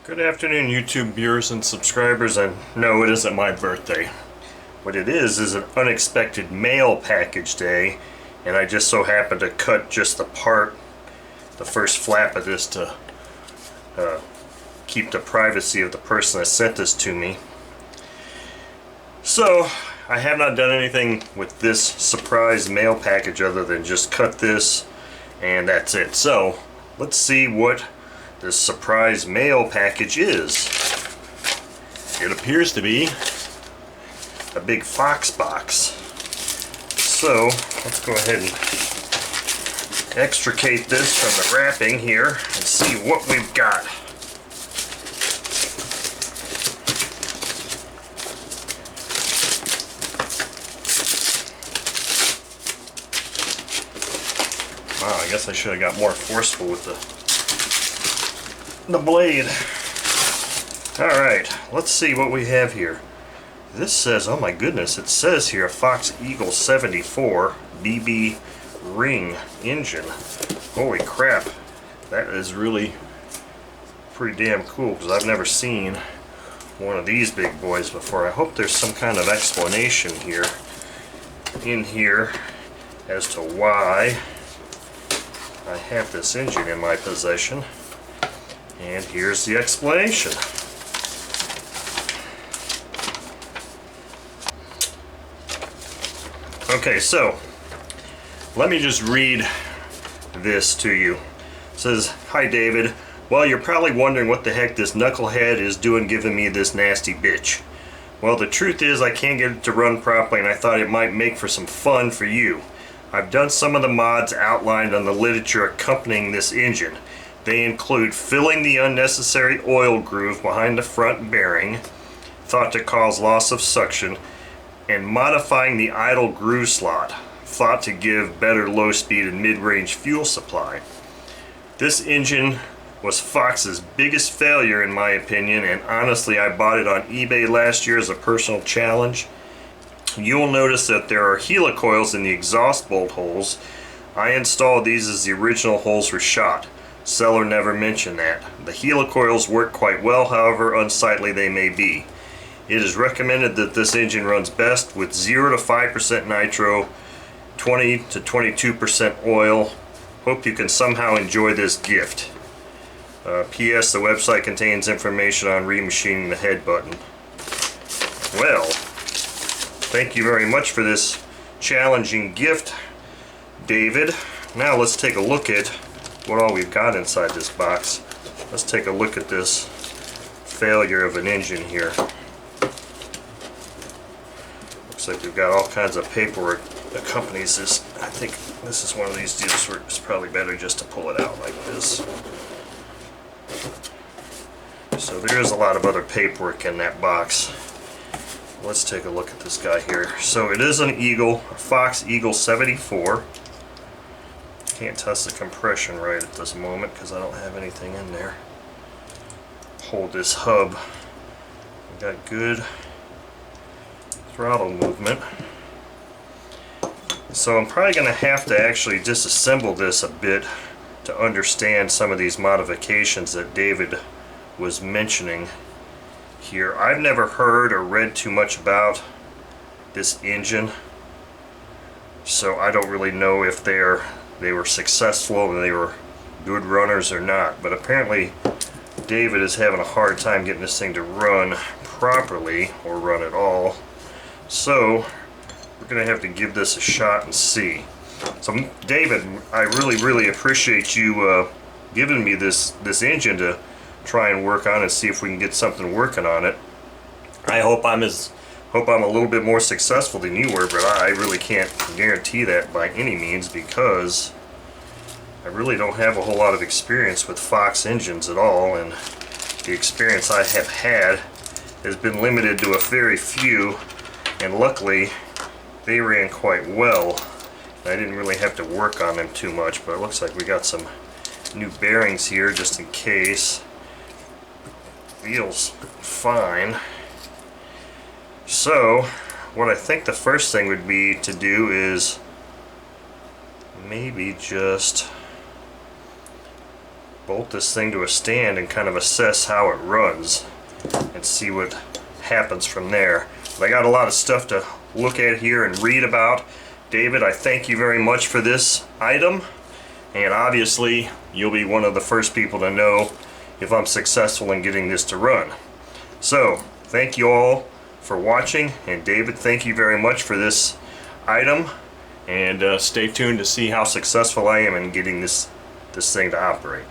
Good afternoon, YouTube viewers and subscribers, and no, it isn't my birthday. What it is an unexpected mail package day, and I just so happened to cut just the first flap of this to keep the privacy of the person that sent this to me. So, I have not done anything with this surprise mail package other than just cut this, and that's it. So, let's see what this surprise mail package is. It appears to be a big Fox box. So let's go ahead and extricate this from the wrapping here and see what we've got. Wow, I guess I should have got more forceful with the blade. Alright, let's see what we have here. This says, oh my goodness, it says here a Fox Eagle 74 BB ring engine. Holy crap, that is really pretty damn cool, because I've never seen one of these big boys before. I hope there's some kind of explanation here in here as to why I have this engine in my possession. And here's the explanation. Okay, so let me just read this to you. It says, "Hi David, well, you're probably wondering what the heck this knucklehead is doing giving me this nasty bitch. Well, the truth is I can't get it to run properly, and I thought it might make for some fun for you. I've done some of the mods outlined on the literature accompanying this engine. They include filling the unnecessary oil groove behind the front bearing, thought to cause loss of suction, and modifying the idle groove slot, thought to give better low speed and mid-range fuel supply. This engine was Fox's biggest failure in my opinion, and honestly I bought it on eBay last year as a personal challenge. You'll notice that there are helicoils in the exhaust bolt holes. I installed these as the original holes were shot. Seller never mentioned that. The helicoils work quite well, however unsightly they may be. It is recommended that this engine runs best with 0 to 5% nitro, 20 to 22% oil. Hope you can somehow enjoy this gift. P.S. The website contains information on remachining the head button." Well, thank you very much for this challenging gift, David. Now let's take a look at what all we've got inside this box. Let's take a look at this failure of an engine here. Looks like we've got all kinds of paperwork that accompanies this. I think this is one of these deals where it's probably better just to pull it out like this. So there is a lot of other paperwork in that box. Let's take a look at this guy here. So it is an Eagle, a Fox Eagle 74. Can't test the compression right at this moment because I don't have anything in there. Hold this hub. We got good throttle movement. So I'm probably going to have to actually disassemble this a bit to understand some of these modifications that David was mentioning here. I've never heard or read too much about this engine, so I don't really know if they were successful and they were good runners or not, but apparently David is having a hard time getting this thing to run properly or run at all. So we're gonna have to give this a shot and see. So David, I really appreciate you giving me this engine to try and work on and see if we can get something working on it. I hope I'm a little bit more successful than you were, but I really can't guarantee that by any means because I really don't have a whole lot of experience with Fox engines at all, and the experience I have had has been limited to a very few, and luckily they ran quite well. I didn't really have to work on them too much, but it looks like we got some new bearings here just in case. Feels fine. So what I think the first thing would be to do is maybe just bolt this thing to a stand and kind of assess how it runs and see what happens from there. But I got a lot of stuff to look at here and read about. David, I thank you very much for this item, and obviously you'll be one of the first people to know if I'm successful in getting this to run. So thank you all for watching, and David, thank you very much for this item, and stay tuned to see how successful I am in getting this thing to operate.